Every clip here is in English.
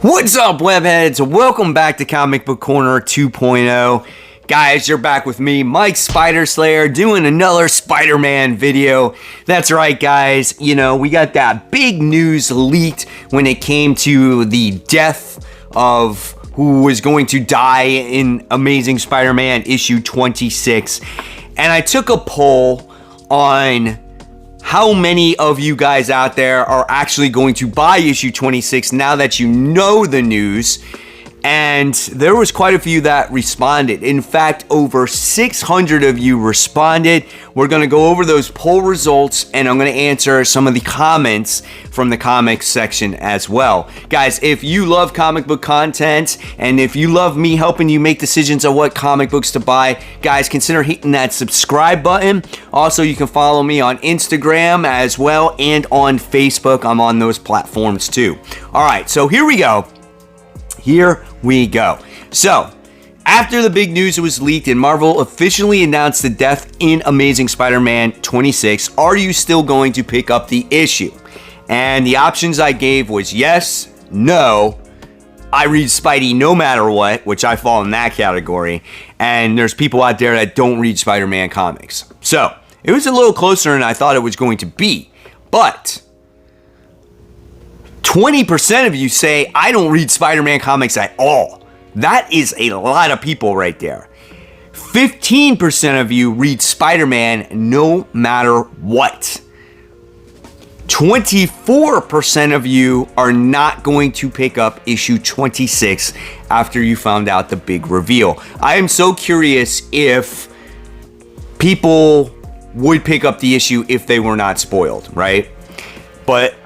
What's up, webheads? Welcome back to Comic Book Corner 2.0. Guys, you're back with me, Mike Spider Slayer, doing another Spider-Man video. That's right, guys. You know, we got that big news leaked when it came to the death of who was going to die in Amazing Spider-Man issue 26. And I took a poll on how many of you guys out there are actually going to buy issue 26 now that you know the news. And there was quite a few that responded. In fact, over 600 of you responded. We're going to go over those poll results, and I'm going to answer some of the comments from the comics section as well. Guys, if you love comic book content, and if you love me helping you make decisions on what comic books to buy, guys, consider hitting that subscribe button. Also, you can follow me on Instagram as well, and on Facebook. I'm on those platforms too. All right, so here we go. Here we go. So, after the big news was leaked and Marvel officially announced the death in Amazing Spider-Man 26, are you still going to pick up the issue? And the options I gave was yes, no, I read Spidey no matter what, which I fall in that category, and there's people out there that don't read Spider-Man comics. So, it was a little closer than I thought it was going to be, but 20% of you say, I don't read Spider-Man comics at all. That is a lot of people right there. 15% of you read Spider-Man no matter what. 24% of you are not going to pick up issue 26 after you found out the big reveal. I am so curious if people would pick up the issue if they were not spoiled, right? But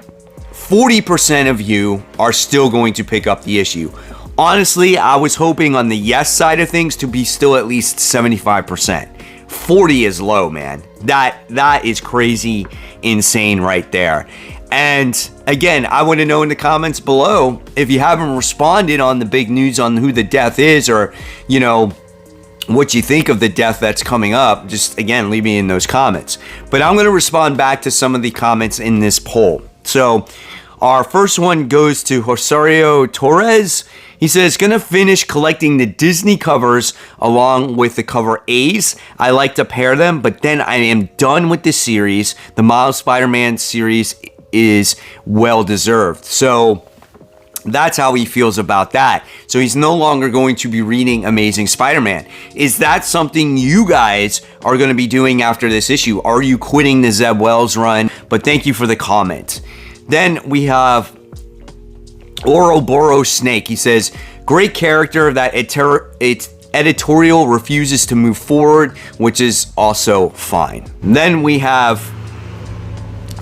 40% of you are still going to pick up the issue. Honestly, I was hoping on the yes side of things to be still at least 75%. 40 is low, man. That is crazy insane right there. And again, I want to know in the comments below if you haven't responded on the big news on who the death is, or, you know, what you think of the death that's coming up. Just, again, leave me in those comments. But I'm going to respond back to some of the comments in this poll. So, our first one goes to Rosario Torres. He says, gonna finish collecting the Disney covers along with the cover A's. I like to pair them, but then I am done with this series. The Miles Spider-Man series is well deserved. So that's how he feels about that. So he's no longer going to be reading Amazing Spider-Man. Is that something you guys are going to be doing after this issue? Are you quitting the Zeb Wells run? But thank you for the comment. Then we have Ouroboros Snake. He says, great character that its editorial refuses to move forward, which is also fine. Then we have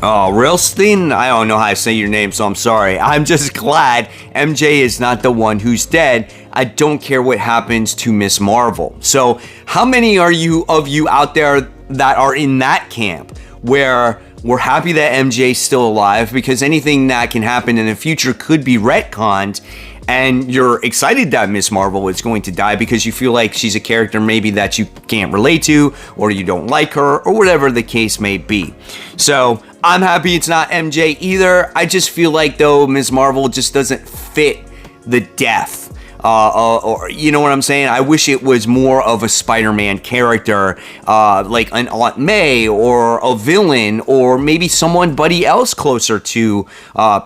Rilstein. I don't know how to say your name, so I'm sorry. I'm just glad MJ is not the one who's dead. I don't care what happens to Miss Marvel. So how many of you out there that are in that camp where we're happy that MJ's still alive, because anything that can happen in the future could be retconned, and you're excited that Miss Marvel is going to die because you feel like she's a character maybe that you can't relate to, or you don't like her, or whatever the case may be. So I'm happy it's not MJ either. I just feel like, though, Miss Marvel just doesn't fit the death. Or you know what I'm saying? I wish it was more of a Spider-Man character, like an Aunt May, or a villain, or maybe somebody else closer to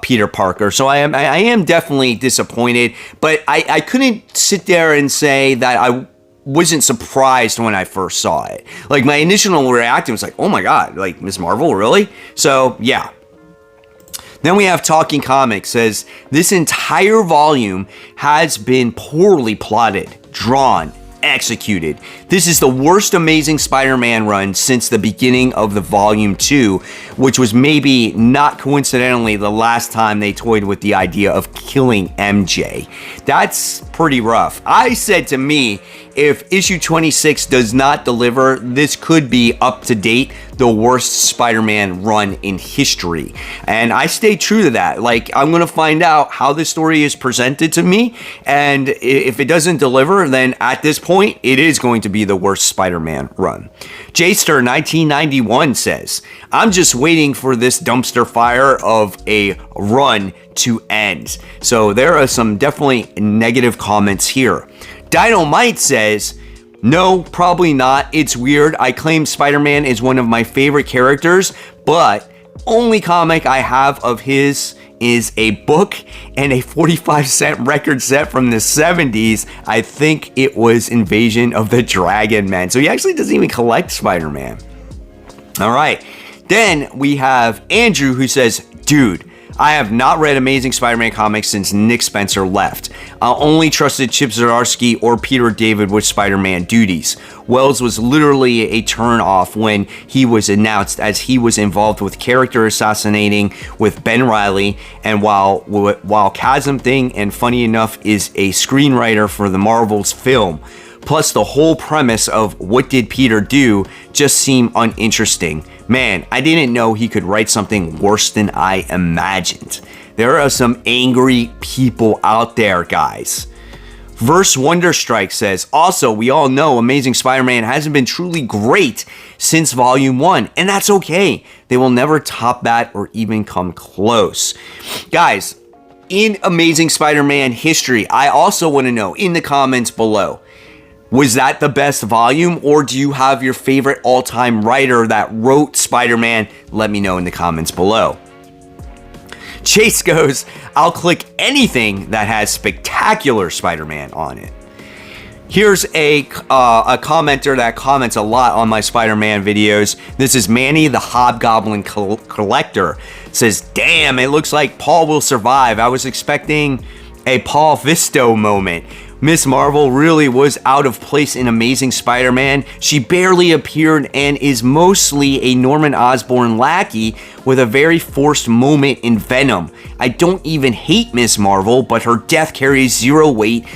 Peter Parker. So I am definitely disappointed, but I couldn't sit there and say that I wasn't surprised when I first saw it. Like, my initial reaction was like, oh my god, like, Miss Marvel, really? So yeah. Then we have Talking Comics, says, this entire volume has been poorly plotted, drawn, executed. This is the worst Amazing Spider-Man run since the beginning of the Volume 2, which was maybe not coincidentally the last time they toyed with the idea of killing MJ. That's pretty rough. I said to me, if issue 26 does not deliver, this could be up to date the worst Spider-Man run in history. And I stay true to that. Like, I'm going to find out how this story is presented to me, and if it doesn't deliver, then at this point, it is going to be be the worst Spider-Man run. Jster1991 says, I'm just waiting for this dumpster fire of a run to end. So there are some definitely negative comments here. Dynamite says, no, probably not. It's weird. I claim Spider-Man is one of my favorite characters, but only comic I have of his is a book and a 45-cent record set from the 70s. I think it was Invasion of the Dragon Men. So he actually doesn't even collect Spider-Man. All right. Then we have Andrew who says, dude, I have not read Amazing Spider-Man comics since Nick Spencer left. I only trusted Chip Zdarsky or Peter David with Spider-Man duties. Wells was literally a turn-off when he was announced, as he was involved with character assassinating with Ben Reilly, and while Chasm Thing, and funny enough, is a screenwriter for the Marvel's film. Plus, the whole premise of what did Peter do just seemed uninteresting. Man, I didn't know he could write something worse than I imagined. There are some angry people out there, guys. Verse Wonderstrike says, also, we all know Amazing Spider-Man hasn't been truly great since Volume 1, and that's okay. They will never top that or even come close. Guys, in Amazing Spider-Man history, I also want to know in the comments below, was that the best volume, or do you have your favorite all-time writer that wrote Spider-Man? Let me know in the comments below. Chase goes, I'll click anything that has spectacular Spider-Man on it. Here's a commenter that comments a lot on my Spider-Man videos. This is Manny the Hobgoblin Collector. Says, damn, it looks like Paul will survive. I was expecting a Paul Visto moment. Miss Marvel really was out of place in Amazing Spider-Man. She barely appeared and is mostly a Norman Osborn lackey with a very forced moment in Venom. I don't even hate Miss Marvel, but her death carries zero weight,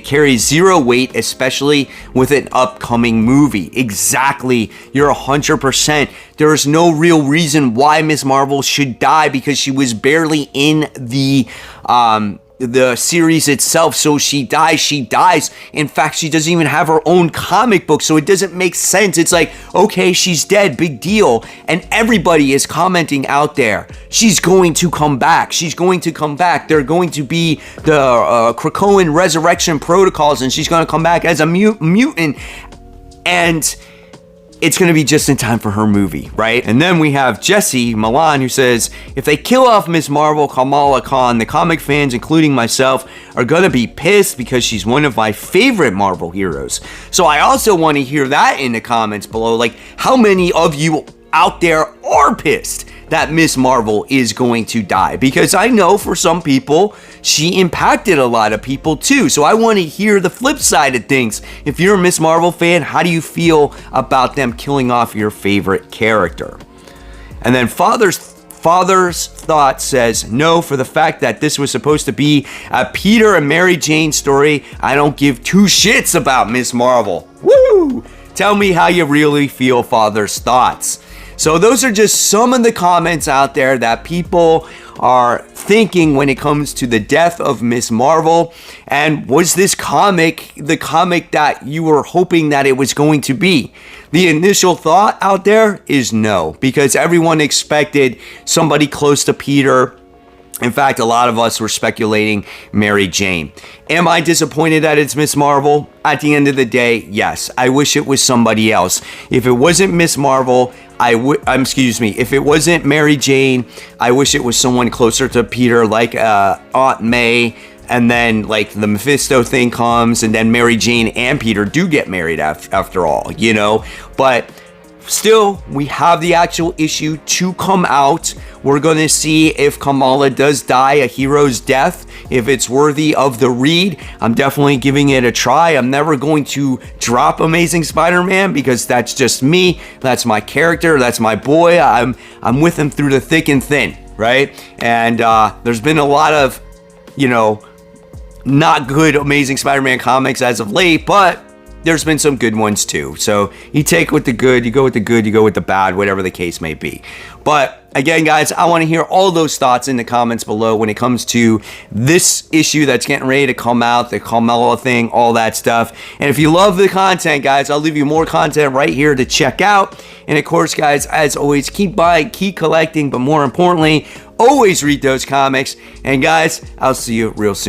carries zero weight, especially with an upcoming movie. Exactly. You're 100%. There is no real reason why Miss Marvel should die because she was barely in the series itself. So she dies. In fact, she doesn't even have her own comic book, so it doesn't make sense. It's like, okay, she's dead, big deal. And everybody is commenting out there, she's going to come back. She's going to come back. They're going to be the Krakoan resurrection protocols, and she's going to come back as a mutant. And it's going to be just in time for her movie, right? And then we have Jesse Milan who says, if they kill off Miss Marvel Kamala Khan, the comic fans, including myself, are going to be pissed because she's one of my favorite Marvel heroes. So I also want to hear that in the comments below. Like, how many of you out there are pissed that Miss Marvel is going to die? Because I know for some people, she impacted a lot of people too. So I want to hear the flip side of things. If you're a Miss Marvel fan, how do you feel about them killing off your favorite character? And then Father's Thought says, no, for the fact that this was supposed to be a Peter and Mary Jane story, I don't give two shits about Miss Marvel. Woo! Tell me how you really feel, Father's Thoughts. So those are just some of the comments out there that people are thinking when it comes to the death of Miss Marvel. And was this comic the comic that you were hoping that it was going to be? The initial thought out there is no, because everyone expected somebody close to Peter. In fact, a lot of us were speculating Mary Jane. Am I disappointed that it's Miss Marvel? At the end of the day, yes. I wish it was somebody else. If it wasn't Miss Marvel, if it wasn't Mary Jane, I wish it was someone closer to Peter, like Aunt May, and then like the Mephisto thing comes, and then Mary Jane and Peter do get married after all, you know? But still, we have the actual issue to come out. We're going to see if Kamala does die a hero's death, if it's worthy of the read. I'm definitely giving it a try. I'm never going to drop Amazing Spider-Man because that's just me. That's my character. That's my boy. I'm with him through the thick and thin, right? And there's been a lot of, not good Amazing Spider-Man comics as of late, but there's been some good ones too. So you take with the good, you go with the good, you go with the bad, whatever the case may be. But again, guys, I want to hear all those thoughts in the comments below when it comes to this issue that's getting ready to come out, the Carmelo thing, all that stuff. And if you love the content, guys, I'll leave you more content right here to check out. And of course, guys, as always, keep buying, keep collecting, but more importantly, always read those comics. And guys, I'll see you real soon.